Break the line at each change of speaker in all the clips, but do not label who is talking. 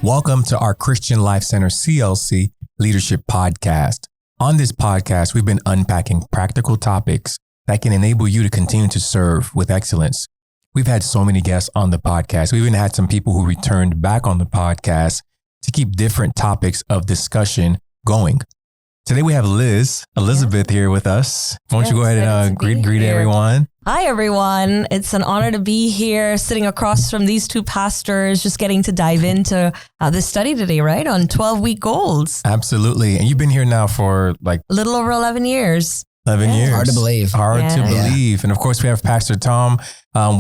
Welcome to our Christian Life Center CLC Leadership Podcast. On this podcast, we've been unpacking practical topics that can enable you to continue to serve with excellence. We've had so many guests on the podcast. We even had some people who returned back on the podcast to keep different topics of discussion going. Today we have Elizabeth here with us. Why don't you go ahead and greet everyone?
Hi, everyone. It's an honor to be here sitting across from these two pastors, just getting to dive into this study today, right? On 12-week goals.
Absolutely. And you've been here now for like
a little over 11 years.
11 years.
Hard to believe.
Hard to believe. And of course, we have Pastor Tom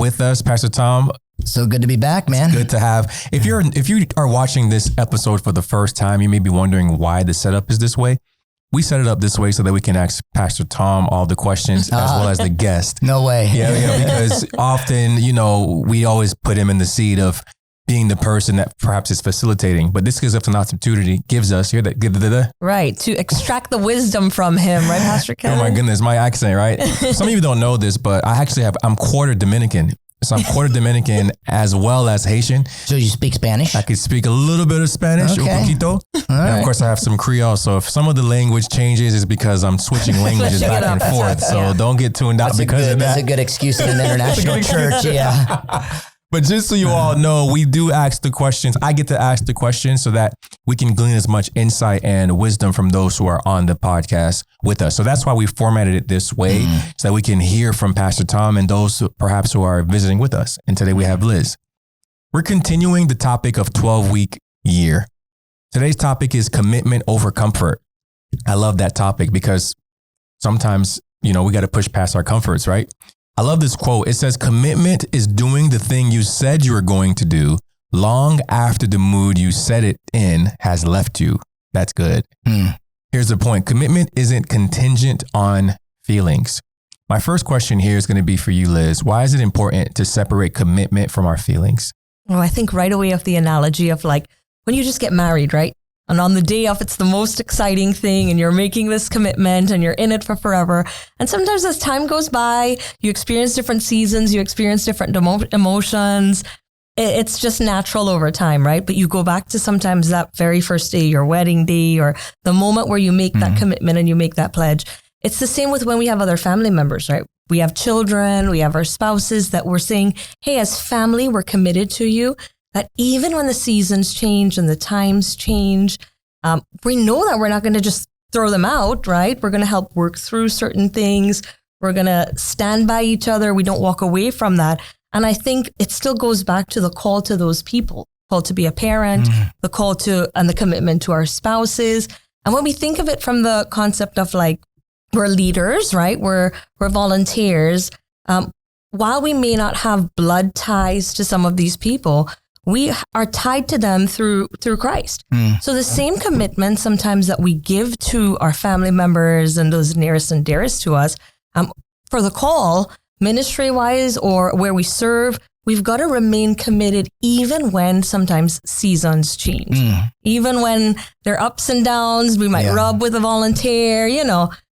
with us. Pastor Tom.
So good to be back, man.
It's good to have. If you are watching this episode for the first time, you may be wondering why the setup is this way. We set it up this way so that we can ask Pastor Tom all the questions as well as the guest.
No way.
Yeah, because often, we always put him in the seat of being the person that perhaps is facilitating. But this gives us an opportunity,
Right, to extract the wisdom from him, right, Pastor Kevin?
Oh my goodness, my accent, right? Some of you don't know this, but I'm quarter Dominican. So I'm quarter Dominican as well as Haitian.
So you speak Spanish?
I could speak a little bit of Spanish,
okay.
Un poquito. And of course I have some Creole. So if some of the language changes, it's because I'm switching languages back and forth. So don't get tuned out because of that.
That's a good excuse in an international church, yeah.
But just so you all know, we do ask the questions. I get to ask the questions so that we can glean as much insight and wisdom from those who are on the podcast with us. So that's why we formatted it this way, so that we can hear from Pastor Tom and those perhaps who are visiting with us. And today we have Liz. We're continuing the topic of 12-week year. Today's topic is commitment over comfort. I love that topic because sometimes, we got to push past our comforts, right? I love this quote. It says, commitment is doing the thing you said you were going to do long after the mood you set it in has left you. That's good. Here's the point. Commitment isn't contingent on feelings. My first question here is going to be for you, Liz. Why is it important to separate commitment from our feelings?
Well, I think right away of the analogy of like when you just get married, right? And on the day of, it's the most exciting thing and you're making this commitment and you're in it for forever. And sometimes as time goes by, you experience different seasons, you experience different emotions. It's just natural over time, right? But you go back to sometimes that very first day, your wedding day, or the moment where you make that commitment and you make that pledge. It's the same with when we have other family members, right? We have children, we have our spouses that we're saying, hey, as family, we're committed to you. That even when the seasons change and the times change, we know that we're not going to just throw them out, right? We're going to help work through certain things. We're going to stand by each other. We don't walk away from that. And I think it still goes back to the call to those people, call to be a parent, the call to and the commitment to our spouses. And when we think of it from the concept of like, we're leaders, right? We're volunteers. While we may not have blood ties to some of these people, we are tied to them through Christ. So the same commitment sometimes that we give to our family members and those nearest and dearest to us, for the call, ministry-wise or where we serve, we've got to remain committed even when sometimes seasons change. Even when there are ups and downs, we might rub with a volunteer,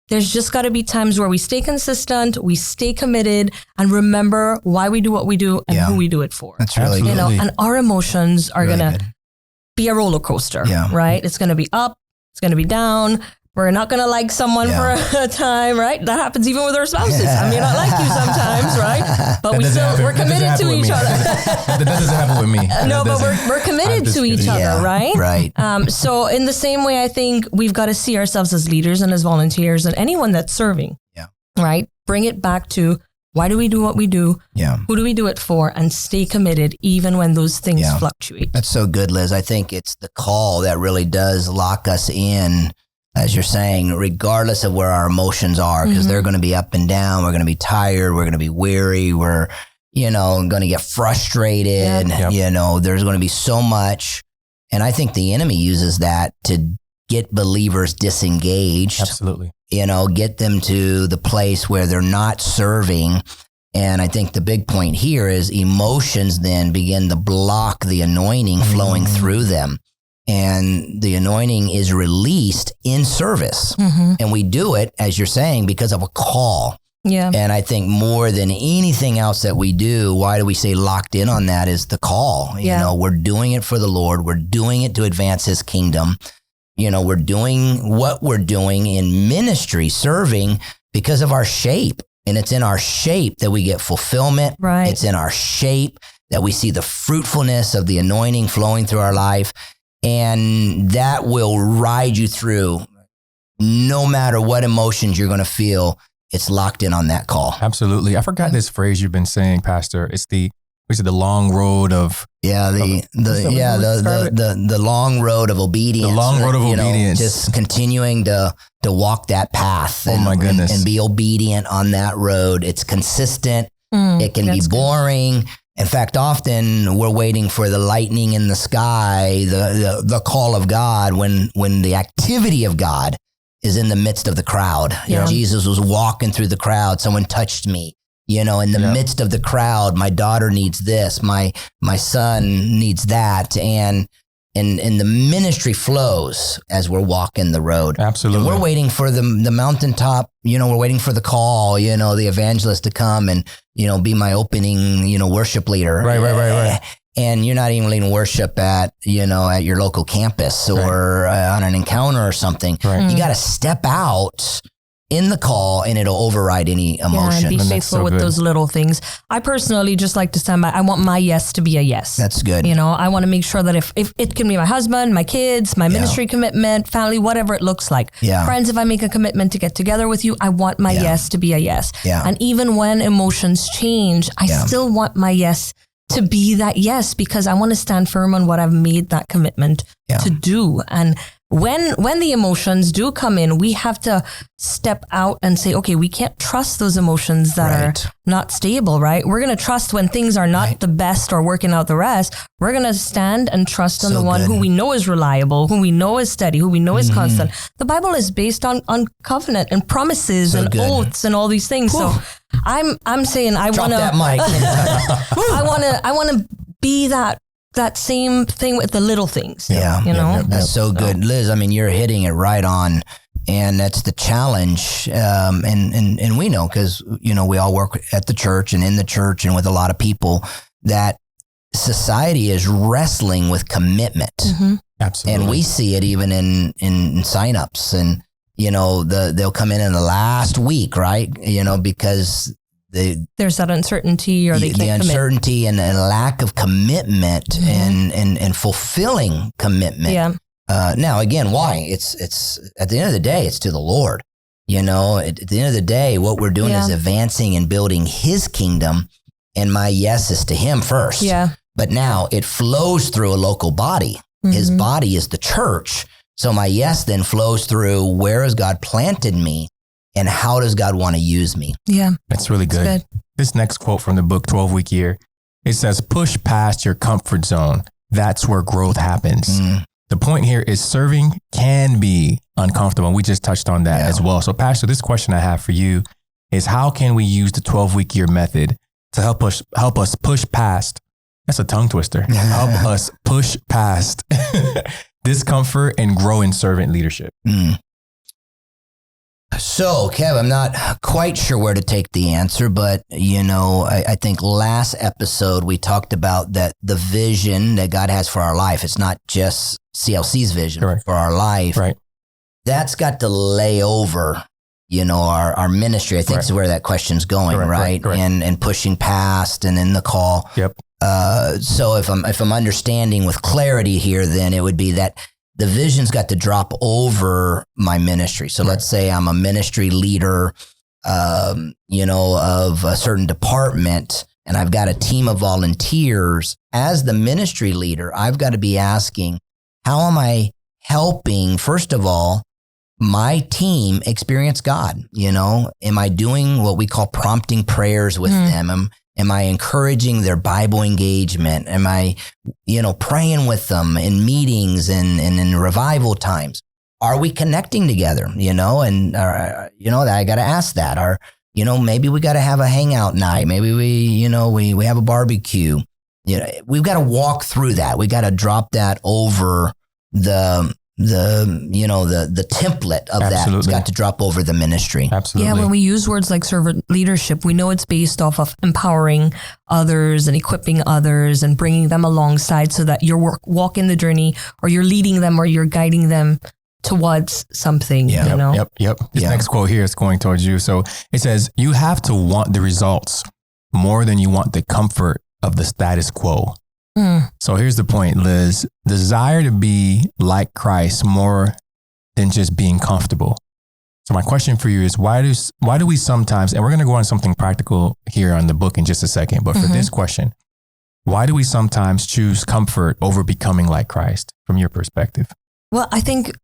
There's just got to be times where we stay consistent, we stay committed, and remember why we do what we do and who we do it for.
That's really good.
And our emotions are really going to be a roller coaster, right? It's going to be up, it's going to be down. We're not going to like someone for a time, right? That happens even with our spouses. I may not like you sometimes, right? But we're committed to each other.
That doesn't happen with me.
No, but we're committed to each other, right?
Right.
So in the same way, I think we've got to see ourselves as leaders and as volunteers and anyone that's serving, right? Bring it back to why do we do what we do? Who do we do it for? And stay committed even when those things fluctuate.
That's so good, Liz. I think it's the call that really does lock us in, as you're saying, regardless of where our emotions are, because they're going to be up and down. We're going to be tired. We're going to be weary. We're, going to get frustrated. There's going to be so much. And I think the enemy uses that to get believers disengaged.
Absolutely.
Get them to the place where they're not serving. And I think the big point here is emotions then begin to block the anointing flowing through them. And the anointing is released in service. And we do it, as you're saying, because of a call.
Yeah.
And I think more than anything else that we do, why do we say locked in on that is the call. You know, we're doing it for the Lord. We're doing it to advance his kingdom. You know, we're doing what we're doing in ministry, serving because of our shape. And it's in our shape that we get fulfillment.
Right.
It's in our shape that we see the fruitfulness of the anointing flowing through our life. And that will ride you through no matter what emotions you're going to feel. It's locked in on that call.
Absolutely. I forgot this phrase you've been saying, Pastor. It's the long road of
the long road of obedience.
The long road of obedience.
Just continuing to walk that path.
Oh my goodness.
And be obedient on that road. It's consistent. It can be boring. In fact, often we're waiting for the lightning in the sky, the call of God, when the activity of God is in the midst of the crowd.
Yeah.
Jesus was walking through the crowd. Someone touched me. You know, in the midst of the crowd, my daughter needs this, my son needs that. And the ministry flows as we're walking the road.
Absolutely.
And we're waiting for the mountaintop, you know, we're waiting for the call, you know, the evangelist to come and, you know, be my opening, you know, worship leader.
Right.
And you're not even leading worship at your local campus or on an encounter or something.
Right.
You got to step out in the call and it'll override any emotion.
Yeah, and be faithful with those little things. I personally just like to stand by. I want my yes to be a yes.
That's good.
You know, I want to make sure that if it can be my husband, my kids, my ministry commitment, family, whatever it looks like.
Yeah.
Friends, if I make a commitment to get together with you, I want my yes to be a yes.
Yeah.
And even when emotions change, I still want my yes to be that yes, because I want to stand firm on what I've made that commitment to do. And when the emotions do come in, we have to step out and say, okay, we can't trust those emotions that are not stable, right? We're going to trust when things are not the best or working out the rest. We're going to stand and trust on the one who we know is reliable, who we know is steady, who we know is constant. The Bible is based on covenant and promises and oaths and all these things. Whew. So I'm saying I want to
that mic.
I want to be that same thing with the little things.
Yeah.
You know,
that's so good. Liz, I mean, you're hitting it right on. And that's the challenge. And we know, because, you know, we all work at the church and in the church and with a lot of people, that society is wrestling with commitment.
Mm-hmm.
Absolutely.
And we see it even in signups, and, you know, they'll come in the last week, right? You know, because
there's that uncertainty, or they can't commit.
The uncertainty and lack of commitment and fulfilling commitment.
Yeah.
Now, again, why? It's at the end of the day, it's to the Lord. You know, at the end of the day, what we're doing is advancing and building his kingdom, and my yes is to him first.
Yeah.
But now it flows through a local body. Mm-hmm. His body is the church. So my yes then flows through, where has God planted me and how does God want to use me?
Yeah.
That's really good. This next quote from the book, 12-Week Year, it says, push past your comfort zone. That's where growth happens. The point here is serving can be uncomfortable. We just touched on that as well. So Pastor, this question I have for you is, how can we use the 12-Week Year method to help us push past, that's a tongue twister, help us push past discomfort and grow in servant leadership?
So, Kev, I'm not quite sure where to take the answer, but, you know, I think last episode we talked about that the vision that God has for our life, it's not just CLC's vision for our life. Right. That's got to lay over, you know, our ministry. I think is where that question's going, right? And pushing past and in the call. Yep. So if I'm understanding with clarity here, then it would be that the vision's got to drop over my ministry. So let's say I'm a ministry leader, you know, of a certain department, and I've got a team of volunteers. As the ministry leader, I've got to be asking, how am I helping, first of all, my team experience God? You know, am I doing what we call prompting prayers with them? Am I encouraging their Bible engagement? Am I, you know, praying with them in meetings and in revival times? Are we connecting together? You know, and, you know, I got to ask that. Or, you know, maybe we got to have a hangout night. Maybe we have a barbecue. You know, we've got to walk through that. We got to drop that over the the template of that. It's got to drop over the ministry.
Absolutely.
Yeah, when we use words like servant leadership, we know it's based off of empowering others and equipping others and bringing them alongside so that you're walking the journey, or you're leading them, or you're guiding them towards something.
Yep. This next quote here is going towards you. So it says, "You have to want the results more than you want the comfort of the status quo." So here's the point, Liz. Desire to be like Christ more than just being comfortable. So my question for you is, why do we sometimes, and we're going to go on something practical here on the book in just a second, but for this question, why do we sometimes choose comfort over becoming like Christ from your perspective?
Well, I think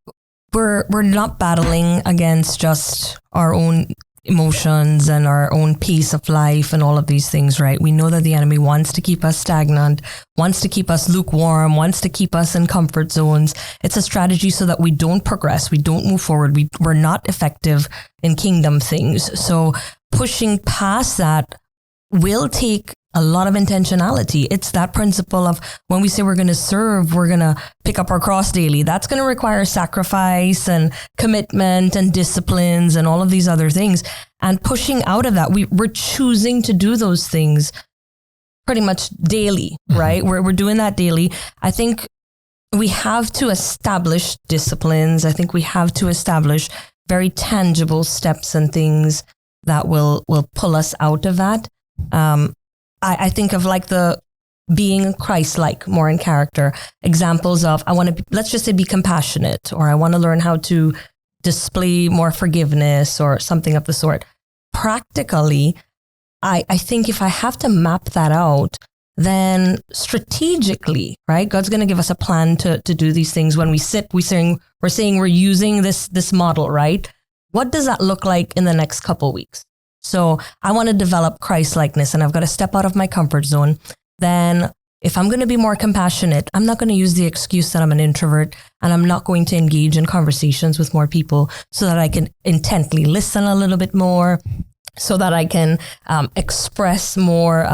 we're not battling against just our own emotions and our own pace of life and all of these things, right? We know that the enemy wants to keep us stagnant, wants to keep us lukewarm, wants to keep us in comfort zones. It's a strategy so that we don't progress, we don't move forward, we're not effective in kingdom things. So pushing past that will take a lot of intentionality. It's that principle of when we say we're going to serve, we're going to pick up our cross daily. That's going to require sacrifice and commitment and disciplines and all of these other things. And pushing out of that, we're choosing to do those things pretty much daily, right? We're doing that daily. I think we have to establish disciplines. I think we have to establish very tangible steps and things that will pull us out of that. I think of like the being Christ-like, more in character, examples of, I want to, let's just say, be compassionate, or I want to learn how to display more forgiveness or something of the sort. Practically, I think if I have to map that out, then strategically, right? God's going to give us a plan to do these things. When we sit, we're saying we're using this model, right? What does that look like in the next couple weeks? So I want to develop Christ-likeness, and I've got to step out of my comfort zone. Then if I'm going to be more compassionate, I'm not going to use the excuse that I'm an introvert, and I'm not going to engage in conversations with more people so that I can intently listen a little bit more, so that I can express more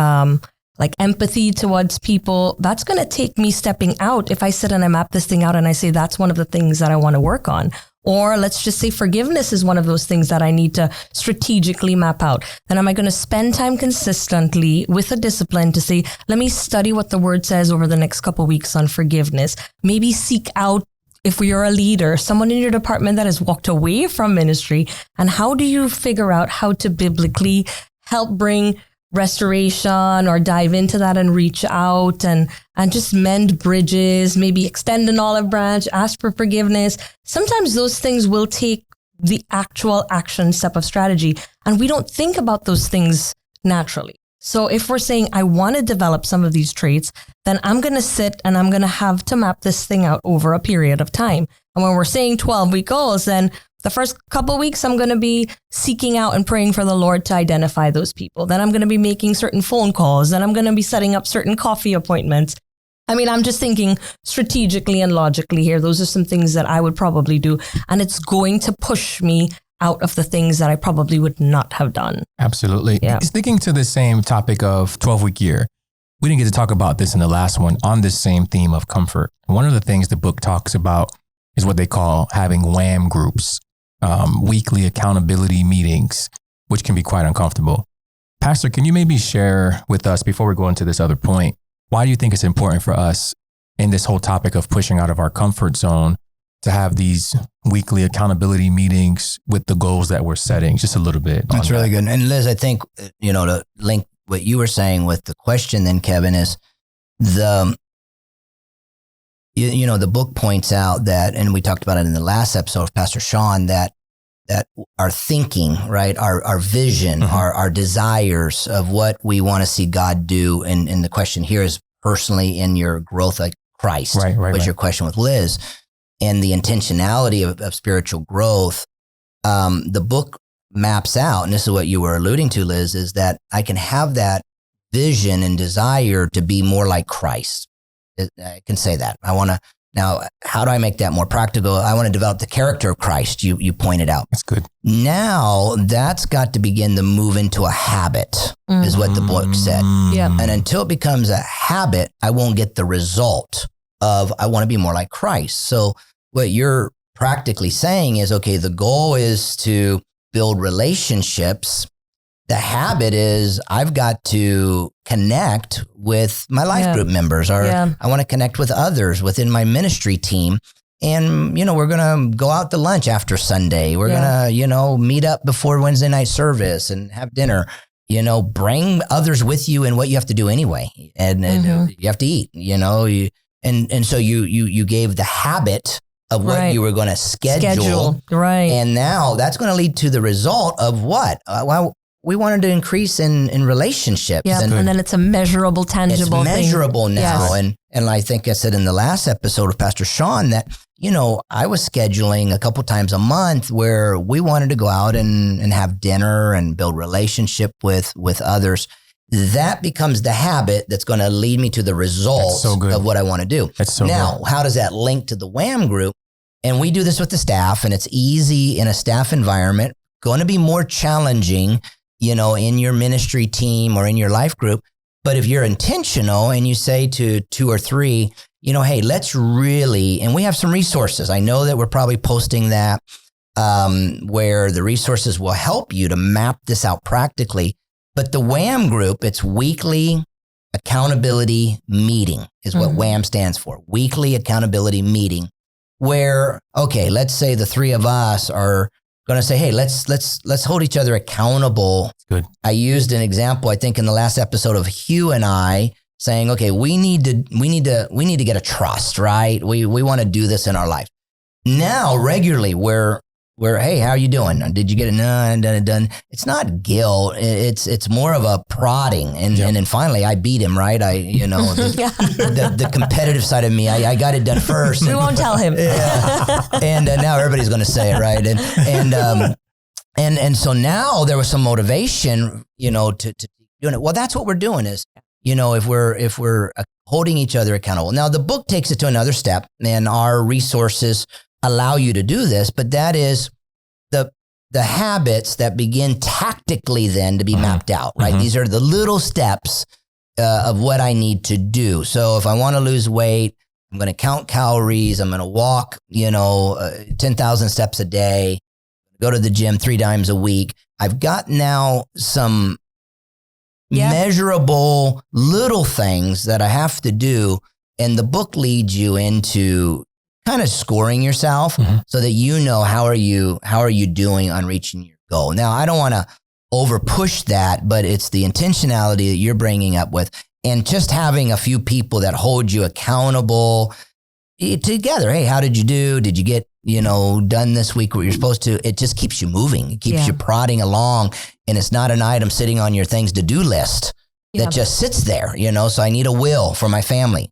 like empathy towards people. That's going to take me stepping out. If I sit and I map this thing out and I say, that's one of the things that I want to work on. Or let's just say forgiveness is one of those things that I need to strategically map out. Then am I going to spend time consistently with a discipline to say, let me study what the word says over the next couple of weeks on forgiveness. Maybe seek out, if you're a leader, someone in your department that has walked away from ministry, and how do you figure out how to biblically help bring restoration or dive into that and reach out and just mend bridges, maybe extend an olive branch, ask for forgiveness. Sometimes those things will take the actual action step of strategy, and we don't think about those things naturally. So if we're saying, I want to develop some of these traits, then I'm going to sit and I'm going to have to map this thing out over a period of time. And when we're saying 12-week goals, then the first couple of weeks, I'm going to be seeking out and praying for the Lord to identify those people. Then I'm going to be making certain phone calls. Then I'm going to be setting up certain coffee appointments. I mean, I'm just thinking strategically and logically here. Those are some things that I would probably do. And it's going to push me out of the things that I probably would not have done.
Absolutely.
Yeah.
Sticking to the same topic of 12-week year, we didn't get to talk about this in the last one on this same theme of comfort. One of the things the book talks about is what they call having WHAM groups. Weekly accountability meetings, which can be quite uncomfortable. Pastor, can you maybe share with us, before we go into this other point, why do you think it's important for us in this whole topic of pushing out of our comfort zone to have these weekly accountability meetings with the goals that we're setting? Just a little bit.
That's really good. And Liz, I think, to link what you were saying with the question then, Kevin, is the book points out that, and we talked about it in the last episode of Pastor Sean, that our thinking, right, our vision, our desires of what we want to see God do, and the question here is personally in your growth like Christ, was your question with Liz, and the intentionality of spiritual growth. The book maps out, and this is what you were alluding to, Liz, is that I can have that vision and desire to be more like Christ. I can say that. Now, how do I make that more practical? I want to develop the character of Christ, you pointed out.
That's good.
Now, that's got to begin to move into a habit, is what the book said.
Yeah.
And until it becomes a habit, I won't get the result of, I want to be more like Christ. So what you're practically saying is, okay, the goal is to build relationships. The habit is I've got to connect with my life group members, or I want to connect with others within my ministry team. And, we're going to go out to lunch after Sunday. We're going to, meet up before Wednesday night service and have dinner. Bring others with you in what you have to do anyway. And you have to eat, and so you gave the habit of what you were going to schedule.
Right.
And now that's going to lead to the result of what? We wanted to increase in relationships.
Yeah, and then it's a measurable, tangible
thing. It's measurable
thing.
now.
Yes.
And I think I said in the last episode of Pastor Sean that, I was scheduling a couple times a month where we wanted to go out and have dinner and build relationship with others. That becomes the habit that's going to lead me to the results of what I want to do. Now, how does that link to the WHAM group? And we do this with the staff, and it's easy in a staff environment, going to be more challenging, in your ministry team or in your life group. But if you're intentional and you say to 2 or 3, hey, let's really, and we have some resources. I know that we're probably posting that where the resources will help you to map this out practically. But the WHAM group, it's weekly accountability meeting is what WHAM stands for. Weekly accountability meeting, where, okay, let's say the 3 of us are going to say, hey, let's hold each other accountable.
Good.
I used an example, I think, in the last episode of Hugh and I saying, okay, we need to get a trust, right? We want to do this in our life. Now, regularly, we're, hey, how are you doing? Did you get it? No, I done it done. It's not guilt. It's more of a prodding. And then finally I beat him, right? The competitive side of me, I got it done first.
We won't tell him.
And now everybody's going to say it, right? And so now there was some motivation, to doing it. Well, that's what we're doing is, if we're holding each other accountable. Now the book takes it to another step, and our resources allow you to do this, but that is the habits that begin tactically then to be mapped out, right? These are the little steps of what I need to do. So if I want to lose weight, I'm going to count calories. I'm going to walk, 10,000 steps a day, go to the gym 3 times a week. I've got now some measurable little things that I have to do. And the book leads you into kind of scoring yourself so that how are you doing on reaching your goal. Now, I don't want to over push that, but it's the intentionality that you're bringing up with, and just having a few people that hold you accountable together. Hey, how did you do? Did you get, done this week what you're supposed to? It just keeps you moving. It keeps you prodding along, and it's not an item sitting on your things to do list that just sits there, so I need a will for my family.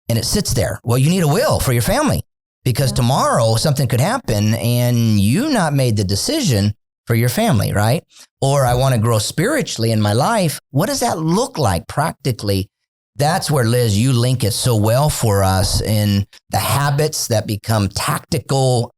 And it sits there. Well, you need a will for your family because tomorrow something could happen and you not made the decision for your family, right? Or I want to grow spiritually in my life. What does that look like practically? That's where, Liz, you link it so well for us in the habits that become tactical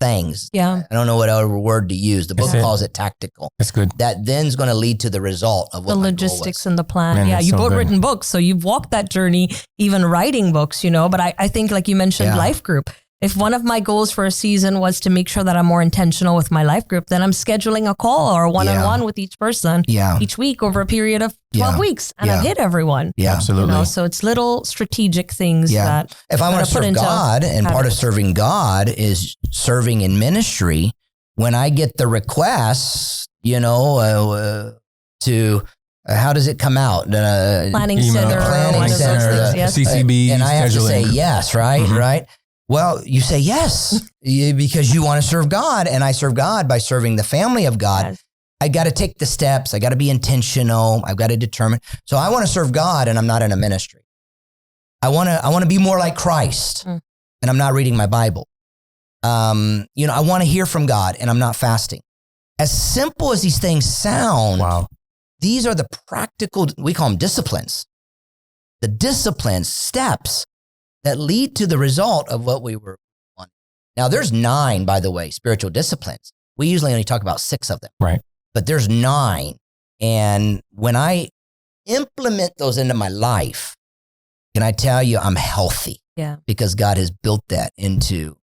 things.
Yeah.
I don't know what other word to use. The book calls it tactical.
That's good.
That then is going to lead to the result of what
the logistics and the plan.
Man,
you've both
good.
written books, so you've walked that journey, even writing books, but I think like you mentioned life group. If one of my goals for a season was to make sure that I'm more intentional with my life group, then I'm scheduling a call or a one-on-one with each person each week over a period of 12 weeks. And I've hit everyone.
Yeah,
absolutely.
So it's little strategic things that
if I want to serve God, and part of serving God is serving in ministry, when I get the requests, to how does it come out?
Planning center.
CCB,
and I have to
scheduling.
say yes, right? Right. Well, you say yes because you want to serve God, and I serve God by serving the family of God. Yes. I got to take the steps. I got to be intentional. I've got to determine. So I want to serve God, and I'm not in a ministry. I want to be more like Christ, and I'm not reading my Bible. I want to hear from God, and I'm not fasting. As simple as these things sound, these are the practical, we call them disciplines. The disciplines, steps that lead to the result of what we were on. Now, there's 9, by the way, spiritual disciplines. We usually only talk about 6 of them.
Right.
But there's 9. And when I implement those into my life, can I tell you I'm healthy?
Yeah.
Because God has built that into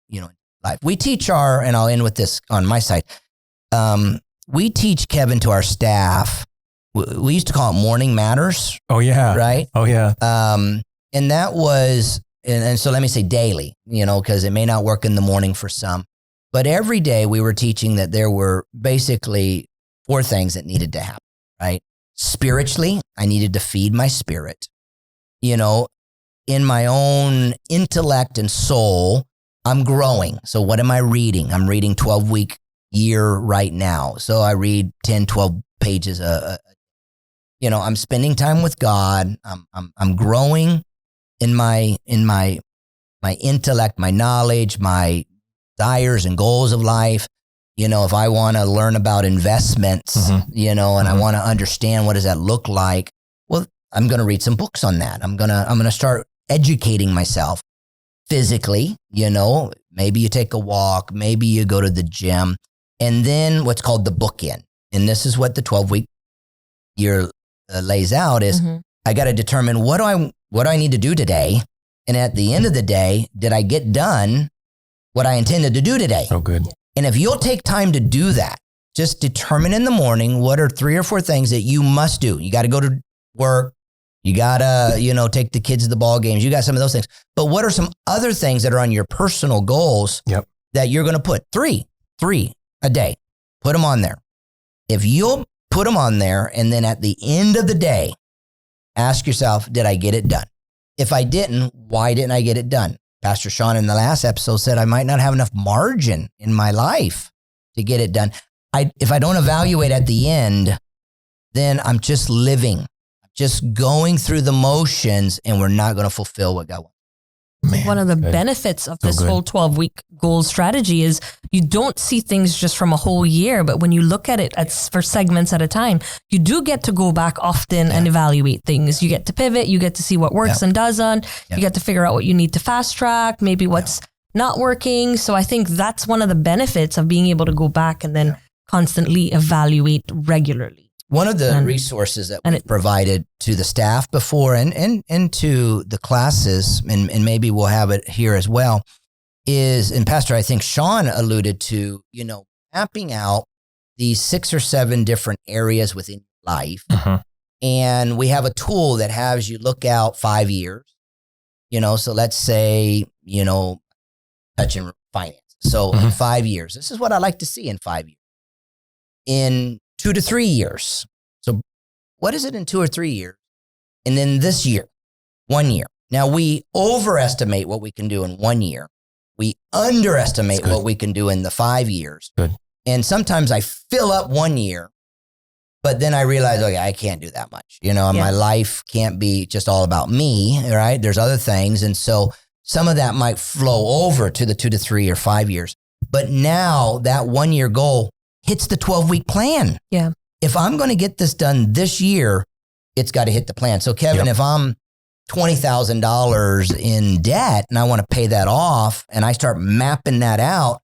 life. We teach and I'll end with this on my side. We teach, Kevin, to our staff. We used to call it morning matters.
Oh yeah.
Right.
Oh yeah.
And that was, and so let me say daily, because it may not work in the morning for some, but every day we were teaching that there were basically 4 things that needed to happen, right? Spiritually, I needed to feed my spirit. In my own intellect and soul, I'm growing. So what am I reading? I'm reading 12-week year right now. So I read 10, 12 pages. I'm spending time with God. I'm growing in my intellect, my knowledge, my desires and goals of life. If I want to learn about investments, and I want to understand what does that look like, well, I'm going to read some books on that. I'm going to start educating myself physically. Maybe you take a walk, maybe you go to the gym, and then what's called the bookend. And this is what the 12-week year lays out is I got to determine what do I need to do today. And at the end of the day, did I get done what I intended to do today?
Oh, good.
And if you'll take time to do that, just determine in the morning what are 3 or 4 things that you must do. You got to go to work. You got to, take the kids to the ball games. You got some of those things. But what are some other things that are on your personal goals that you're going to put? 3 a day. Put them on there. If you'll put them on there, and then at the end of the day, ask yourself, did I get it done? If I didn't, why didn't I get it done? Pastor Sean in the last episode said I might not have enough margin in my life to get it done. If I don't evaluate at the end, then I'm just living, just going through the motions, and we're not going to fulfill what God wants.
Man,
one of the benefits of this whole 12-week goal strategy is you don't see things just from a whole year, but when you look at it for segments at a time, you do get to go back often and evaluate things. You get to pivot, you get to see what works and doesn't, you get to figure out what you need to fast track, maybe what's not working. So I think that's one of the benefits of being able to go back and then constantly evaluate regularly.
One of the resources that we provided to the staff before and to the classes, and maybe we'll have it here as well, is, and Pastor, I think Sean alluded to, mapping out these 6 or 7 different areas within life. And we have a tool that has you look out 5 years, so let's say, touching finance. So in 5 years, this is what I like to see in 5 years. In 2 to 3 years. So what is it in 2 or 3 years? And then this year, 1 year. Now we overestimate what we can do in 1 year. We underestimate what we can do in the 5 years.
Good.
And sometimes I fill up 1 year, but then I realize, okay, I can't do that much. My life can't be just all about me, right? There's other things. And so some of that might flow over to the 2 to 3 or 5 years. But now that 1 year goal hits the 12-week plan.
Yeah.
If I'm going to get this done this year, it's got to hit the plan. So Kevin, if I'm $20,000 in debt and I want to pay that off and I start mapping that out,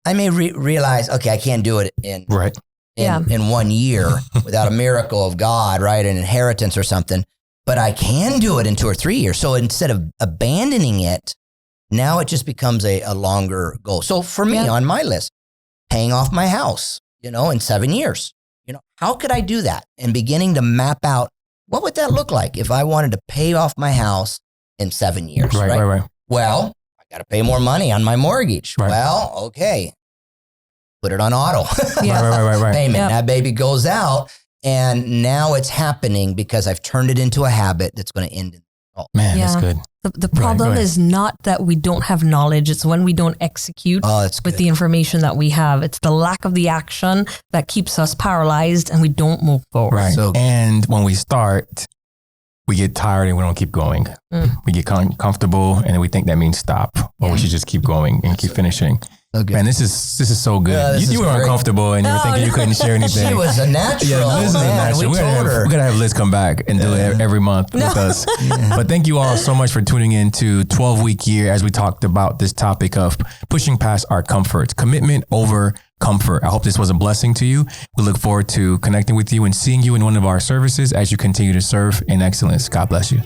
I may realize, okay, I can't do it in 1 year without a miracle of God, right? An inheritance or something, but I can do it in 2 or 3 years. So instead of abandoning it, now it just becomes a longer goal. So for me on my list, paying off my house, in 7 years, how could I do that? And beginning to map out, what would that look like if I wanted to pay off my house in 7 years? Right. Well, I got to pay more money on my mortgage. Right. Well, okay. Put it on auto.
Right.
Payment. Yep. That baby goes out. And now it's happening because I've turned it into a habit that's going to end in
Man, that's good.
The problem is not that we don't have knowledge. It's when we don't execute with the information that we have. It's the lack of the action that keeps us paralyzed and we don't move forward.
Right. And when we start, we get tired and we don't keep going. We get comfortable and then we think that means stop, or we should just keep going and keep finishing. Okay. Man, this is so good. You were uncomfortable and you were thinking you couldn't share anything.
She was a natural.
Yeah, Liz is a natural. We're gonna have Liz come back and do it every month with us. But thank you all so much for tuning in to 12-week year as we talked about this topic of pushing past our comforts, commitment over comfort. I hope this was a blessing to you. We look forward to connecting with you and seeing you in one of our services as you continue to serve in excellence. God bless you.